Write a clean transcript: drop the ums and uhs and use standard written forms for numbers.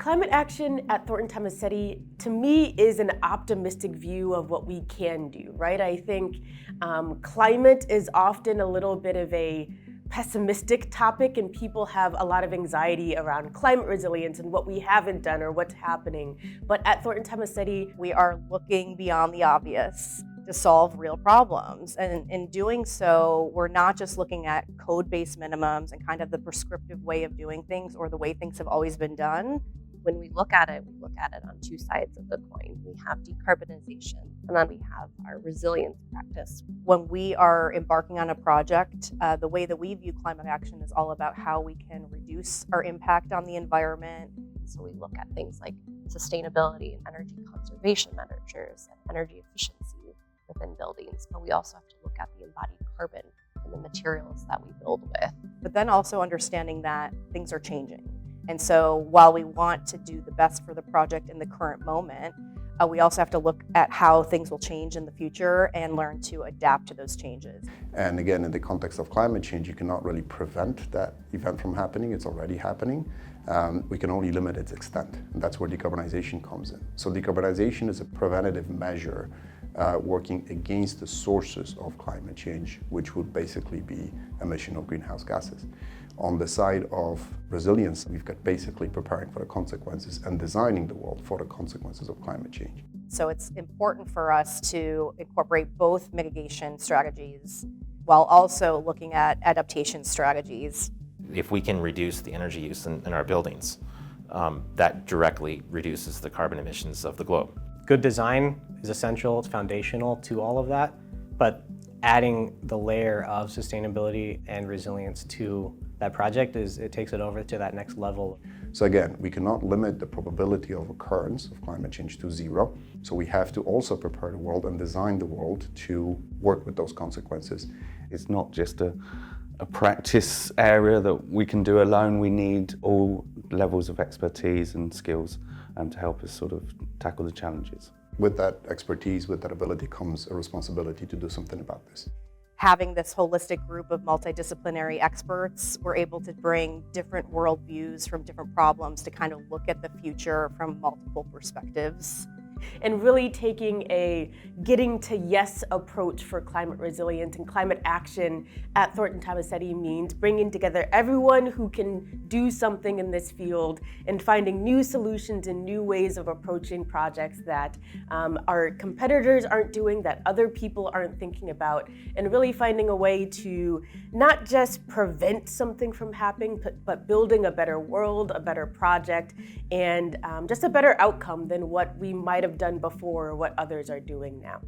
Climate action at Thornton Tomasetti, to me, is an optimistic view of what we can do, right? I think climate is often a little bit of a pessimistic topic, and people have a lot of anxiety around climate resilience and what we haven't done or what's happening. But at Thornton Tomasetti, we are looking beyond the obvious to solve real problems. And in doing so, we're not just looking at code-based minimums and kind of the prescriptive way of doing things or the way things have always been done. When we look at it on two sides of the coin. We have decarbonization, and then we have our resilience practice. When we are embarking on a project, the way that we view climate action is all about how we can reduce our impact on the environment. So we look at things like sustainability and energy conservation measures and energy efficiency within buildings, but we also have to look at the embodied carbon and the materials that we build with. But then also understanding that things are changing. And so while we want to do the best for the project in the current moment, we also have to look at how things will change in the future and learn to adapt to those changes. And again, in the context of climate change, you cannot really prevent that event from happening. It's already happening. We can only limit its extent. And that's where decarbonization comes in. So decarbonization is a preventative measure working against the sources of climate change, which would basically be emission of greenhouse gases. On the side of resilience, we've got basically preparing for the consequences and designing the world for the consequences of climate change. So it's important for us to incorporate both mitigation strategies while also looking at adaptation strategies. If we can reduce the energy use in our buildings, that directly reduces the carbon emissions of the globe. Good design is essential, it's foundational to all of that, but adding the layer of sustainability and resilience to that project it takes it over to that next level. So again, we cannot limit the probability of occurrence of climate change to zero. So we have to also prepare the world and design the world to work with those consequences. It's not just a practice area that we can do alone. We need all levels of expertise and skills to help us sort of tackle the challenges. With that expertise, with that ability comes a responsibility to do something about this. Having this holistic group of multidisciplinary experts, we're able to bring different worldviews from different problems to kind of look at the future from multiple perspectives. And really taking a getting to yes approach for climate resilience and climate action at Thornton Tomasetti means bringing together everyone who can do something in this field and finding new solutions and new ways of approaching projects that our competitors aren't doing, that other people aren't thinking about, and really finding a way to not just prevent something from happening, but building a better world, a better project, and just a better outcome than what we might have done before or what others are doing now.